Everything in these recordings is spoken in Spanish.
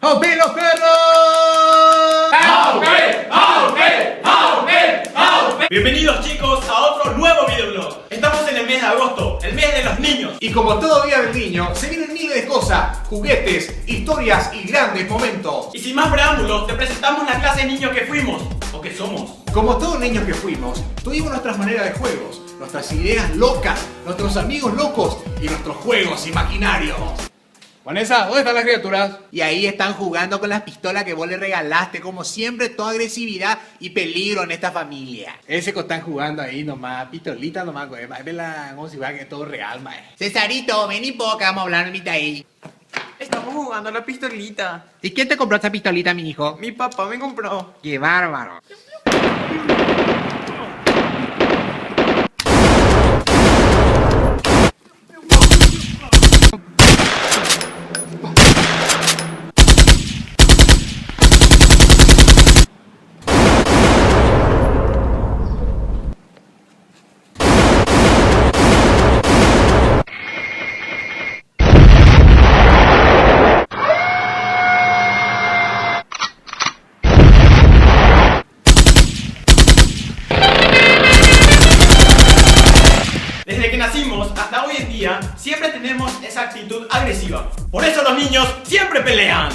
¡Aupi los perros! ¡Aupi! ¡Aupi! ¡Aupi! ¡Aupi! Bienvenidos chicos a otro nuevo videoblog. Estamos en el mes de agosto, el mes de los niños. Y como todo día del niño, se vienen miles de cosas, juguetes, historias y grandes momentos. Y sin más preámbulos, te presentamos la clase de niños que fuimos, o que somos. Como todos niños que fuimos, tuvimos nuestras maneras de juegos, nuestras ideas locas, nuestros amigos locos y nuestros juegos imaginarios. Vanessa, ¿dónde están las criaturas? Y ahí están jugando con las pistolas que vos le regalaste. Como siempre, toda agresividad y peligro en esta familia. Ese que están jugando ahí nomás, pistolita nomás, güey. Vela como si fuera que es todo real, mae. Cesarito, ven y poca, vamos a hablar ahorita ahí. Estamos jugando a la pistolita. ¿Y quién te compró esa pistolita, mi hijo? Mi papá me compró. ¡Qué bárbaro! Desde que nacimos hasta hoy en día, siempre tenemos esa actitud agresiva. Por eso los niños siempre pelean.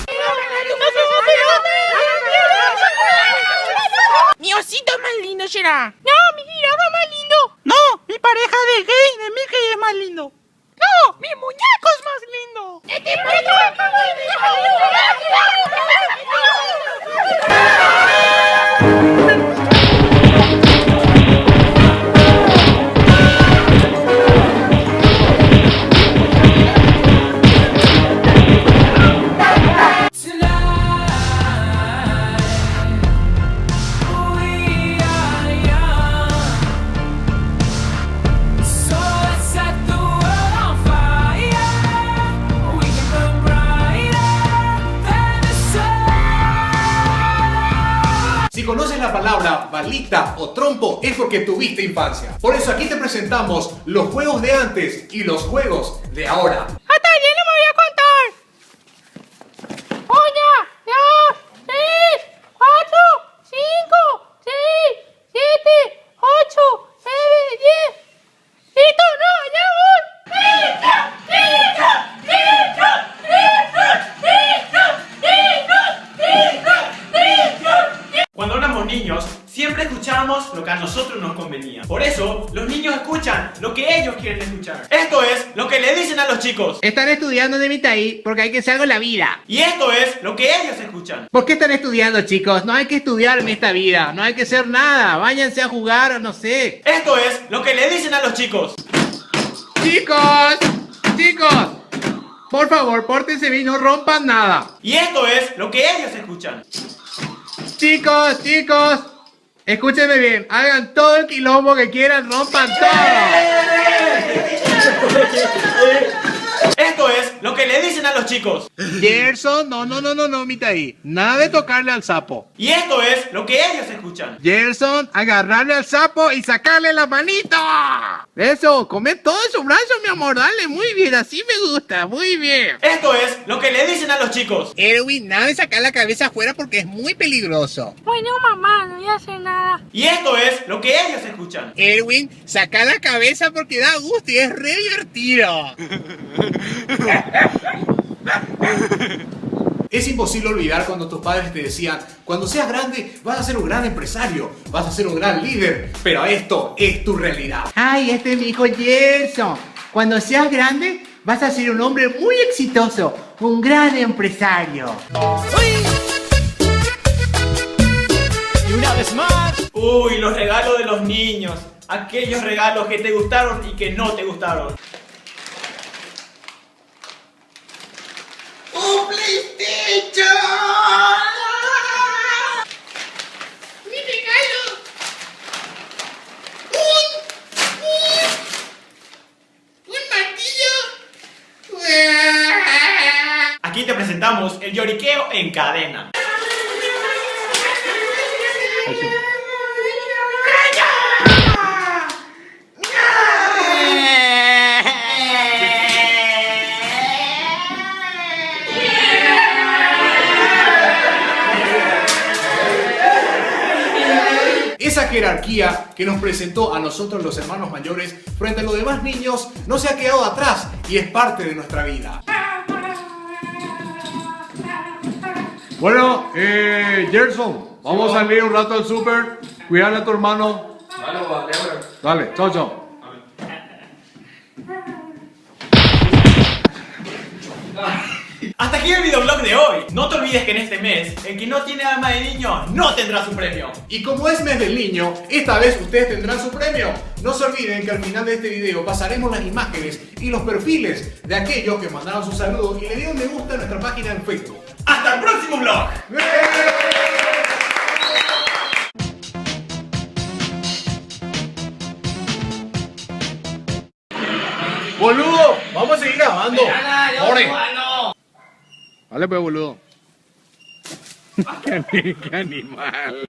Mi osito es más lindo, será. No, mi jirafa es más lindo. No, mi pareja de Mickey es más lindo. No, mi muñeco es más lindo. Si conoces la palabra balita o trompo es porque tuviste infancia. Por eso aquí te presentamos los juegos de antes y los juegos de ahora. Hasta ayer no me voy a contar. 1, 2, 3, 4, 5, 6, 7, 8, 9, 10. ¡Listo! ¡No! ¡Ya voy! ¡Listo! ¡Listo! ¡Listo! ¡Listo! ¡Listo! ¡Listo! Cuando éramos niños, siempre escuchábamos lo que a nosotros nos convenía. Por eso, los niños escuchan lo que ellos quieren escuchar. Esto es lo que le dicen a los chicos. Están estudiando de mitad ahí porque hay que hacer algo en la vida. Y esto es lo que ellos escuchan. ¿Por qué están estudiando, chicos? No hay que estudiar en esta vida. No hay que hacer nada. Váyanse a jugar o no sé. Esto es lo que le dicen a los chicos. ¡Chicos! ¡Chicos! Por favor, pórtense bien y no rompan nada. Y esto es lo que ellos escuchan. Chicos, chicos, escúchenme bien, hagan todo el quilombo que quieran, rompan todo. Esto es lo que le dicen a los chicos. Gerson, no, Mitaí, nada de tocarle al sapo. Y esto es lo que ellos escuchan. Gerson, agarrarle al sapo y sacarle la manito. Eso, come todo su brazo, mi amor, dale, muy bien, así me gusta, muy bien. Esto es lo que le dicen a los chicos. Erwin, nada de sacar la cabeza afuera porque es muy peligroso. Bueno, mamá, no voy a hacer nada. Y esto es lo que ellos escuchan. Erwin, saca la cabeza porque da gusto y es re divertido. Es imposible olvidar cuando tus padres te decían: cuando seas grande vas a ser un gran empresario, vas a ser un gran líder, pero esto es tu realidad. Ay, este es mi hijo Gerson. Cuando seas grande vas a ser un hombre muy exitoso, un gran empresario. Y una vez más. Uy, los regalos de los niños. Aquellos regalos que te gustaron y que no te gustaron. ¡Un PlayStation! ¡Mi regalo! ¡Un martillo! Aquí te presentamos el lloriqueo en cadena. jerarquía que nos presentó a nosotros los hermanos mayores frente a los demás niños no se ha quedado atrás y es parte de nuestra vida. Bueno, Gerson, vamos a salir un rato al súper, cuidarle a tu hermano. Dale, chao, chao. Hasta aquí el videoblog de hoy. No te olvides que en este mes, el que no tiene alma de niño no tendrá su premio. Y como es mes del niño, esta vez ustedes tendrán su premio. No se olviden que al final de este video pasaremos las imágenes y los perfiles de aquellos que mandaron sus saludos y le dieron me gusta a nuestra página en Facebook. ¡Hasta el próximo vlog! Boludo, vamos a seguir grabando. Ore. Vale, pues, boludo. Qué animal.